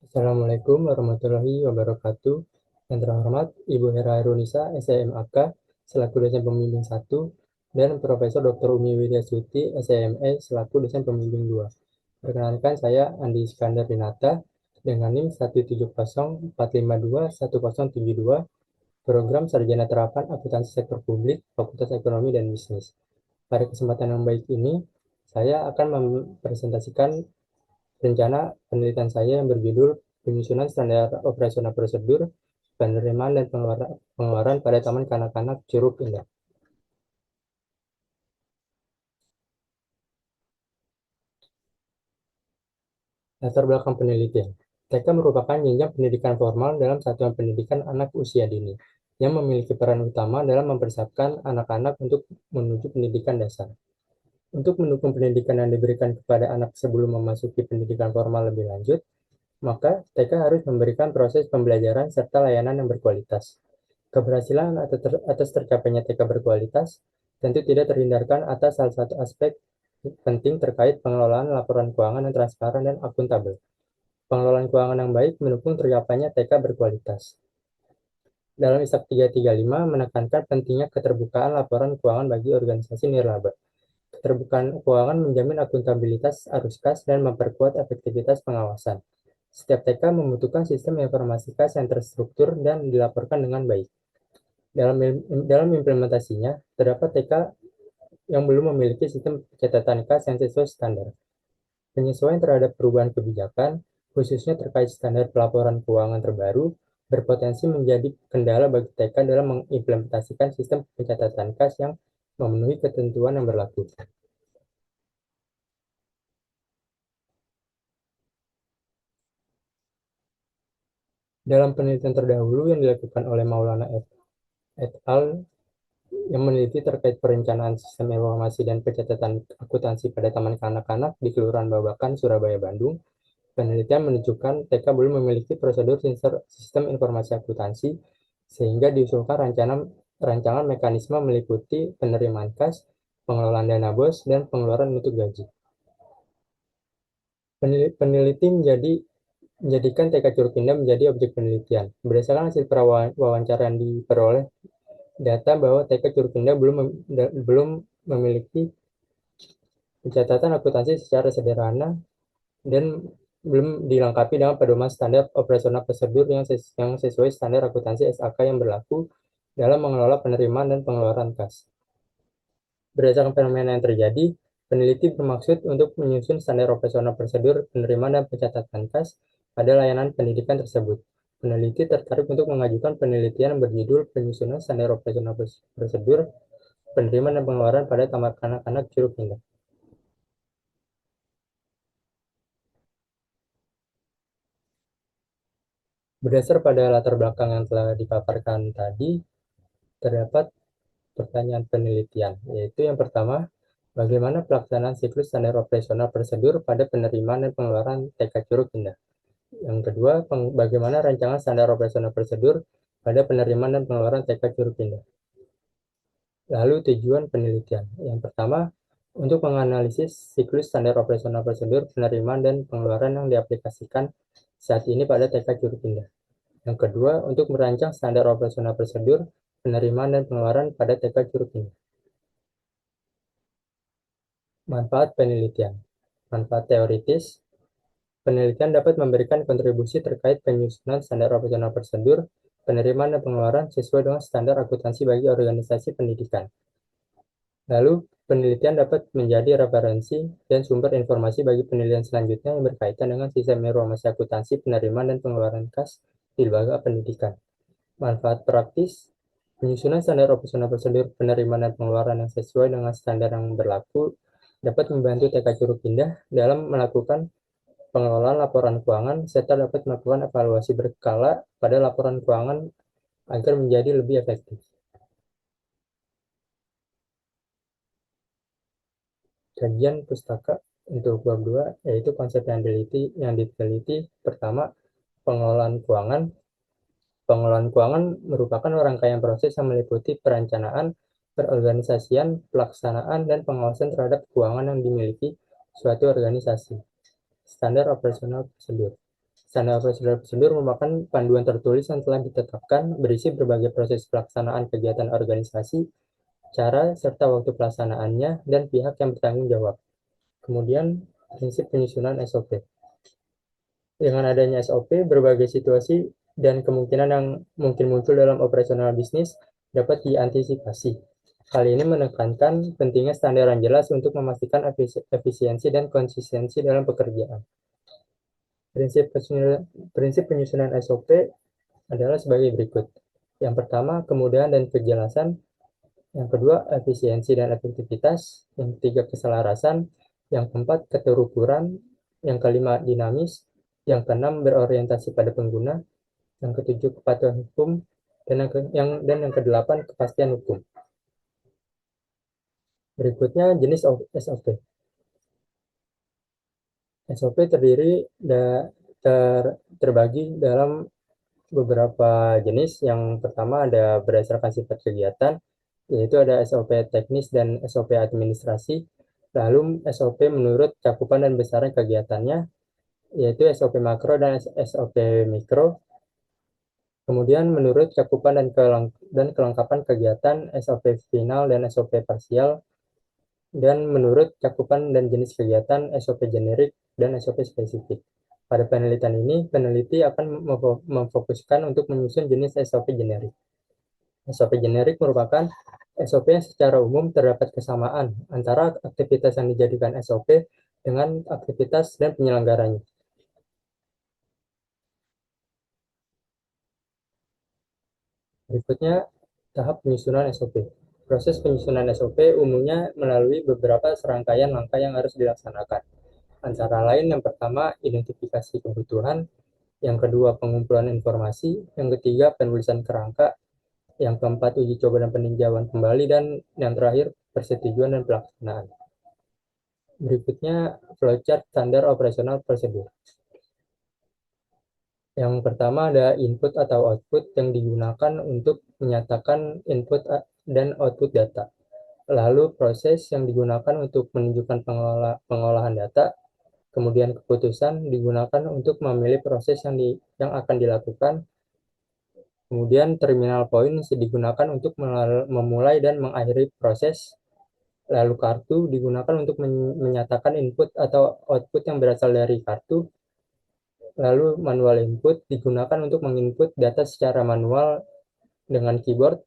Assalamualaikum warahmatullahi wabarakatuh. Yang terhormat Ibu Hera Irunisa, SEMAK, selaku dosen pembimbing 1, dan Profesor Dr. Umi Widyasuti, SEME, selaku dosen pembimbing 2. Perkenalkan saya Andi Iskandar Dinata dengan NIM 17045210072, Program Sarjana Terapan Akuntansi Sektor Publik, Fakultas Ekonomi dan Bisnis. Pada kesempatan yang baik ini, saya akan mempresentasikan rencana penelitian saya yang berjudul Penyusunan Standar Operasional Prosedur, Penerimaan dan Pengeluaran pada Taman Kanak-kanak Curug Indah. Latar belakang penelitian. TK merupakan jenjang pendidikan formal dalam satuan pendidikan anak usia dini, yang memiliki peran utama dalam mempersiapkan anak-anak untuk menuju pendidikan dasar. Untuk mendukung pendidikan yang diberikan kepada anak sebelum memasuki pendidikan formal lebih lanjut, maka TK harus memberikan proses pembelajaran serta layanan yang berkualitas. Keberhasilan atas tercapainya TK berkualitas tentu tidak terhindarkan atas salah satu aspek penting terkait pengelolaan laporan keuangan yang transparan dan akuntabel. Pengelolaan keuangan yang baik mendukung tercapainya TK berkualitas. Dalam ISAP 335 menekankan pentingnya keterbukaan laporan keuangan bagi organisasi nirlaba. Keterbukaan keuangan menjamin akuntabilitas arus kas dan memperkuat efektivitas pengawasan. Setiap TK membutuhkan sistem informasi kas yang terstruktur dan dilaporkan dengan baik. Dalam implementasinya, terdapat TK yang belum memiliki sistem pencatatan kas yang sesuai standar. Penyesuaian terhadap perubahan kebijakan, khususnya terkait standar pelaporan keuangan terbaru, berpotensi menjadi kendala bagi TK dalam mengimplementasikan sistem pencatatan kas yang memenuhi ketentuan yang berlaku. Dalam penelitian terdahulu yang dilakukan oleh Maulana et al. Yang meneliti terkait perencanaan sistem informasi dan pencatatan akuntansi pada taman kanak-kanak di Kelurahan Babakan, Surabaya, Bandung, penelitian menunjukkan TK belum memiliki prosedur sistem informasi akuntansi, sehingga diusulkan rancangan mekanisme meliputi penerimaan kas, pengelolaan dana bos, dan pengeluaran untuk gaji. Peneliti menjadikan TK Curug Indah menjadi objek penelitian. Berdasarkan hasil wawancara yang diperoleh, data bahwa TK Curug Indah belum memiliki pencatatan akuntansi secara sederhana dan belum dilengkapi dengan pedoman standar operasional prosedur yang sesuai standar akuntansi SAK yang berlaku dalam mengelola penerimaan dan pengeluaran kas. Berdasarkan fenomena yang terjadi, peneliti bermaksud untuk menyusun standar operasional prosedur penerimaan dan pencatatan kas pada layanan pendidikan tersebut. Peneliti tertarik untuk mengajukan penelitian yang berjudul Penyusunan Standar Operasional Prosedur Penerimaan dan Pengeluaran pada Taman Kanak-kanak Curug Indah. Berdasar pada latar belakang yang telah dipaparkan tadi, terdapat pertanyaan penelitian, yaitu yang pertama, bagaimana pelaksanaan siklus standar operasional prosedur pada penerimaan dan pengeluaran TK Curug Indah. Yang kedua, bagaimana rancangan standar operasional prosedur pada penerimaan dan pengeluaran TK Curug Indah. Lalu tujuan penelitian. Yang pertama, untuk menganalisis siklus standar operasional prosedur penerimaan dan pengeluaran yang diaplikasikan saat ini pada TK Curug Indah. Yang kedua, untuk merancang standar operasional prosedur penerimaan dan pengeluaran pada TK Curug Indah. Manfaat penelitian. Manfaat teoritis. Penelitian dapat memberikan kontribusi terkait penyusunan standar operasional prosedur penerimaan dan pengeluaran sesuai dengan standar akuntansi bagi organisasi pendidikan. Lalu, penelitian dapat menjadi referensi dan sumber informasi bagi penelitian selanjutnya yang berkaitan dengan sistem informasi akuntansi penerimaan dan pengeluaran kas di lembaga pendidikan. Manfaat praktis, penyusunan standar operasional prosedur penerimaan dan pengeluaran yang sesuai dengan standar yang berlaku dapat membantu TK Curug Indah dalam melakukan pengelolaan laporan keuangan serta dapat melakukan evaluasi berkala pada laporan keuangan agar menjadi lebih efektif. Kajian pustaka untuk bab 2 yaitu konsep yang diteliti. Pertama, pengelolaan keuangan. Pengelolaan keuangan merupakan rangkaian proses yang meliputi perencanaan, perorganisasian, pelaksanaan, dan pengawasan terhadap keuangan yang dimiliki suatu organisasi. Standar operasional prosedur. Standar prosedur merupakan panduan tertulis yang telah ditetapkan berisi berbagai proses pelaksanaan kegiatan organisasi, cara serta waktu pelaksanaannya, dan pihak yang bertanggung jawab. Kemudian, prinsip penyusunan SOP. Dengan adanya SOP, berbagai situasi dan kemungkinan yang mungkin muncul dalam operasional bisnis dapat diantisipasi. Hal ini menekankan pentingnya standar yang jelas untuk memastikan efisiensi dan konsistensi dalam pekerjaan. Prinsip penyusunan SOP adalah sebagai berikut. Yang pertama, kemudahan dan kejelasan. Yang kedua, efisiensi dan efektivitas. Yang ketiga, keselarasan. Yang keempat, keterukuran. Yang kelima, dinamis. Yang keenam, berorientasi pada pengguna. Yang ketujuh, kepatuhan hukum. Dan yang kedelapan, kepastian hukum. Berikutnya, jenis SOP. SOP terbagi dalam beberapa jenis. Yang pertama ada berdasarkan sifat kegiatan, yaitu ada SOP teknis dan SOP administrasi. Lalu SOP menurut cakupan dan besaran kegiatannya, yaitu SOP makro dan SOP mikro. Kemudian menurut cakupan dan kelengkapan kegiatan, SOP final dan SOP parsial. Dan menurut cakupan dan jenis kegiatan, SOP generik dan SOP spesifik. Pada penelitian ini, peneliti akan memfokuskan untuk menyusun jenis SOP generik. SOP generik merupakan SOP yang secara umum terdapat kesamaan antara aktivitas yang dijadikan SOP dengan aktivitas dan penyelenggaranya. Berikutnya, tahap penyusunan SOP. Proses penyusunan SOP umumnya melalui beberapa serangkaian langkah yang harus dilaksanakan. Antara lain, yang pertama, identifikasi kebutuhan. Yang kedua, pengumpulan informasi. Yang ketiga, penulisan kerangka. Yang keempat, uji coba dan peninjauan kembali. Dan yang terakhir, persetujuan dan pelaksanaan. Berikutnya, flowchart standar operasional prosedur. Yang pertama ada input atau output yang digunakan untuk menyatakan input dan output data. Lalu proses yang digunakan untuk menunjukkan pengolahan data. Kemudian keputusan digunakan untuk memilih proses yang akan dilakukan. Kemudian terminal point digunakan untuk memulai dan mengakhiri proses. Lalu kartu digunakan untuk menyatakan input atau output yang berasal dari kartu. Lalu manual input digunakan untuk menginput data secara manual dengan keyboard.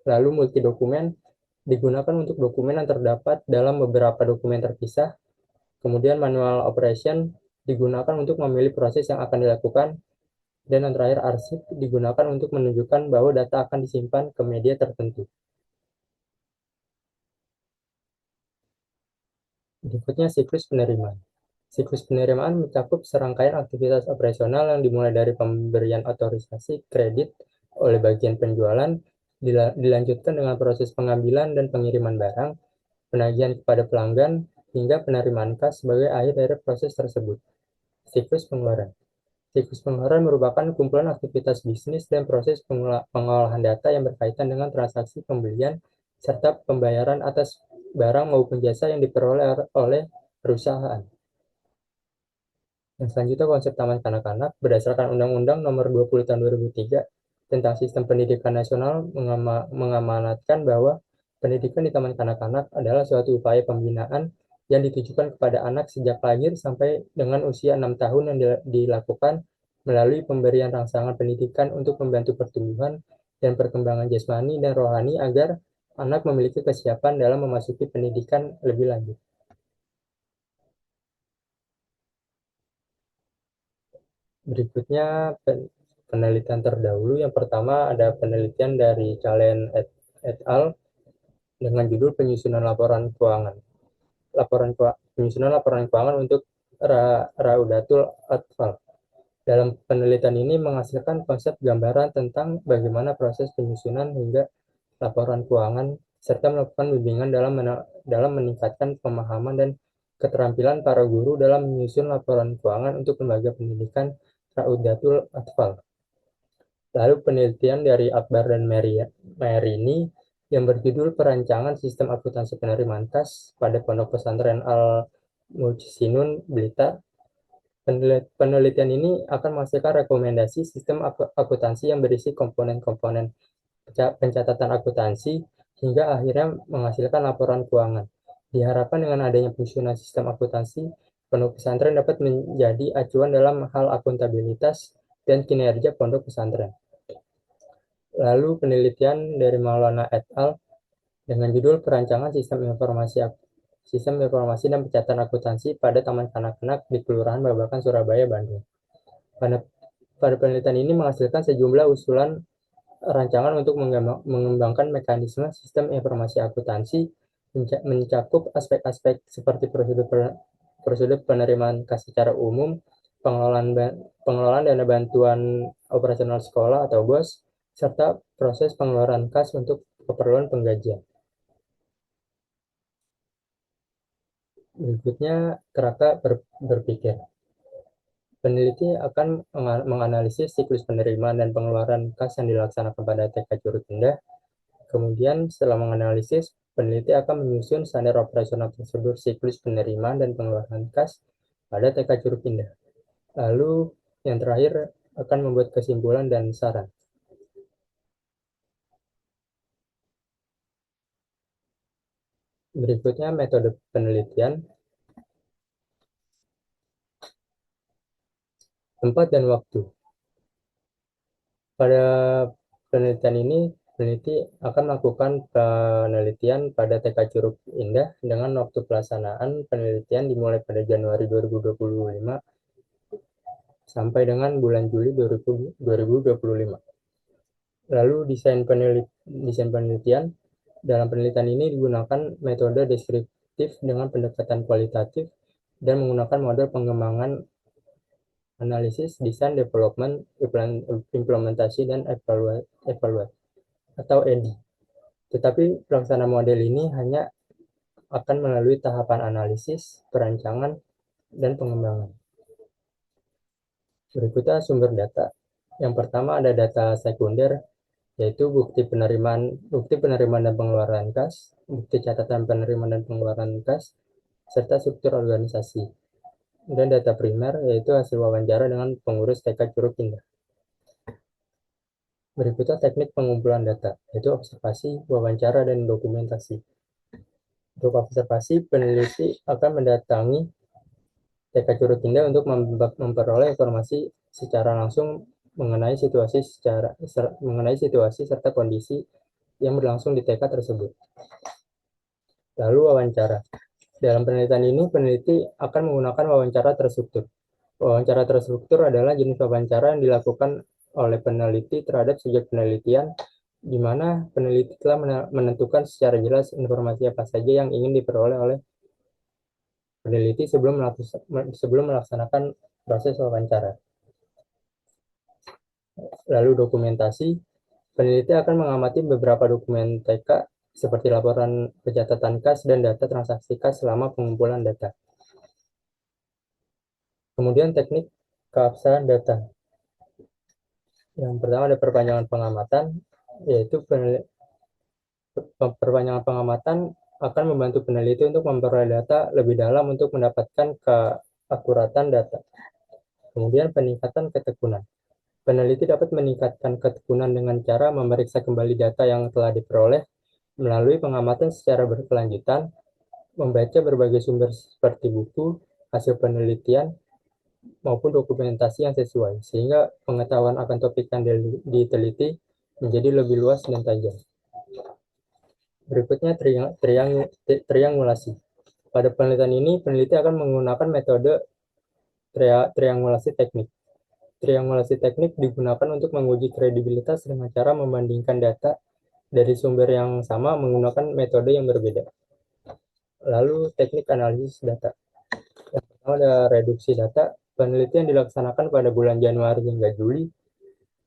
Lalu multi dokumen digunakan untuk dokumen yang terdapat dalam beberapa dokumen terpisah. Kemudian manual operation digunakan untuk memilih proses yang akan dilakukan. Dan yang terakhir arsip digunakan untuk menunjukkan bahwa data akan disimpan ke media tertentu. Berikutnya siklus penerimaan. Siklus penerimaan mencakup serangkaian aktivitas operasional yang dimulai dari pemberian otorisasi kredit oleh bagian penjualan, dilanjutkan dengan proses pengambilan dan pengiriman barang, penagihan kepada pelanggan, hingga penerimaan kas sebagai akhir dari proses tersebut. Siklus pengeluaran. Siklus pengeluaran merupakan kumpulan aktivitas bisnis dan proses pengolahan data yang berkaitan dengan transaksi pembelian serta pembayaran atas barang maupun jasa yang diperoleh oleh perusahaan. Yang selanjutnya konsep taman kanak-kanak berdasarkan Undang-Undang Nomor 20 Tahun 2003 tentang Sistem Pendidikan Nasional mengamanatkan bahwa pendidikan di taman kanak-kanak adalah suatu upaya pembinaan yang ditujukan kepada anak sejak lahir sampai dengan usia 6 tahun yang dilakukan melalui pemberian rangsangan pendidikan untuk membantu pertumbuhan dan perkembangan jasmani dan rohani agar anak memiliki kesiapan dalam memasuki pendidikan lebih lanjut. Berikutnya penelitian terdahulu. Yang pertama ada penelitian dari Calen et al. Dengan judul penyusunan laporan keuangan. Penyusunan laporan keuangan untuk Raudatul Atfal. Dalam penelitian ini menghasilkan konsep gambaran tentang bagaimana proses penyusunan hingga laporan keuangan serta melakukan bimbingan dalam meningkatkan pemahaman dan keterampilan para guru dalam menyusun laporan keuangan untuk lembaga pendidikan Raudatul Atfal. Lalu penelitian dari Akbar dan Merini yang berjudul Perancangan Sistem Akuntansi Penerimaan Kas pada Pondok Pesantren Al-Mujsinun Blitar. Penelitian ini akan menghasilkan rekomendasi sistem akuntansi yang berisi komponen-komponen pencatatan akuntansi hingga akhirnya menghasilkan laporan keuangan. Diharapkan dengan adanya penyusunan sistem akuntansi, pondok pesantren dapat menjadi acuan dalam hal akuntabilitas dan kinerja pondok pesantren. Lalu penelitian dari Maulana et al. Dengan judul Perancangan Sistem Informasi dan Pencatatan Akuntansi pada Taman Kanak-kanak di Kelurahan Babakan, Surabaya, Bandung. Pada penelitian ini menghasilkan sejumlah usulan rancangan untuk mengembangkan mekanisme sistem informasi akuntansi mencakup aspek-aspek seperti prosedur penerimaan kas secara umum, pengelolaan dana bantuan operasional sekolah atau BOS, serta proses pengeluaran kas untuk keperluan penggajian. Berikutnya, kerangka berpikir. Peneliti akan menganalisis siklus penerimaan dan pengeluaran kas yang dilaksanakan pada TK Curug Indah. Kemudian, setelah menganalisis, peneliti akan menyusun standar operasional prosedur siklus penerimaan dan pengeluaran kas pada TK Curug Indah. Lalu, yang terakhir akan membuat kesimpulan dan saran. Berikutnya, metode penelitian, tempat dan waktu. Pada penelitian ini, peneliti akan melakukan penelitian pada TK Curug Indah dengan waktu pelaksanaan penelitian dimulai pada Januari 2025 sampai dengan bulan Juli 2025. Lalu desain penelitian. Dalam penelitian ini digunakan metode deskriptif dengan pendekatan kualitatif dan menggunakan model pengembangan analisis, desain, development, implementasi, dan evaluasi atau EDI. Tetapi pelaksanaan model ini hanya akan melalui tahapan analisis, perancangan, dan pengembangan. Berikutnya sumber data. Yang pertama ada data sekunder, yaitu bukti penerimaan dan pengeluaran kas, bukti catatan penerimaan dan pengeluaran kas, serta struktur organisasi. Dan data primer, yaitu hasil wawancara dengan pengurus TK Curug Indah. Berikutnya teknik pengumpulan data, yaitu observasi, wawancara, dan dokumentasi. Untuk observasi, peneliti akan mendatangi TK Curug Indah untuk memperoleh informasi secara langsung mengenai situasi serta kondisi yang berlangsung di TK tersebut. Lalu wawancara. Dalam penelitian ini, peneliti akan menggunakan wawancara terstruktur. Wawancara terstruktur adalah jenis wawancara yang dilakukan oleh peneliti terhadap subjek penelitian, di mana peneliti telah menentukan secara jelas informasi apa saja yang ingin diperoleh oleh peneliti sebelum melaksanakan proses wawancara. Lalu dokumentasi. Peneliti akan mengamati beberapa dokumen TK seperti laporan pencatatan kas dan data transaksi kas selama pengumpulan data. Kemudian teknik keabsahan data. Yang pertama ada perpanjangan pengamatan, yaitu perpanjangan pengamatan akan membantu peneliti untuk memperoleh data lebih dalam untuk mendapatkan keakuratan data. Kemudian peningkatan ketekunan. Peneliti dapat meningkatkan ketekunan dengan cara memeriksa kembali data yang telah diperoleh melalui pengamatan secara berkelanjutan, membaca berbagai sumber seperti buku, hasil penelitian, maupun dokumentasi yang sesuai, sehingga pengetahuan akan topik yang diteliti menjadi lebih luas dan tajam. Berikutnya triangulasi. Pada penelitian ini, peneliti akan menggunakan metode triangulasi teknik. Triangulasi teknik digunakan untuk menguji kredibilitas dengan cara membandingkan data dari sumber yang sama menggunakan metode yang berbeda. Lalu teknik analisis data. Yang pertama ada reduksi data. Penelitian dilaksanakan pada bulan Januari hingga Juli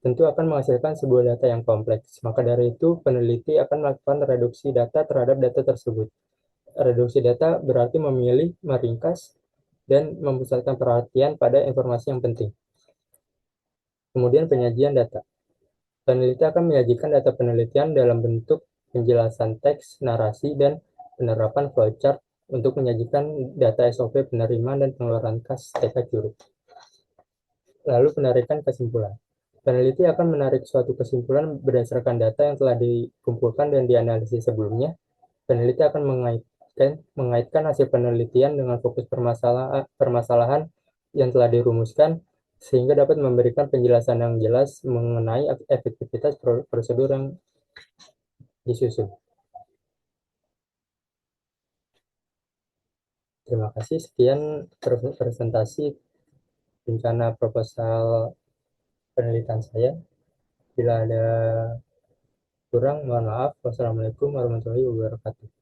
tentu akan menghasilkan sebuah data yang kompleks. Maka dari itu, peneliti akan melakukan reduksi data terhadap data tersebut. Reduksi data berarti memilih, meringkas, dan memusatkan perhatian pada informasi yang penting. Kemudian penyajian data. Peneliti akan menyajikan data penelitian dalam bentuk penjelasan teks, narasi, dan penerapan flowchart untuk menyajikan data SOP penerimaan dan pengeluaran kas TK Curug. Lalu penarikan kesimpulan. Peneliti akan menarik suatu kesimpulan berdasarkan data yang telah dikumpulkan dan dianalisis sebelumnya. Peneliti akan mengaitkan hasil penelitian dengan fokus permasalahan yang telah dirumuskan sehingga dapat memberikan penjelasan yang jelas mengenai efektivitas prosedur yang disusun. Terima kasih. Sekian presentasi rencana proposal penelitian saya. Bila ada kurang, mohon maaf. Wassalamualaikum warahmatullahi wabarakatuh.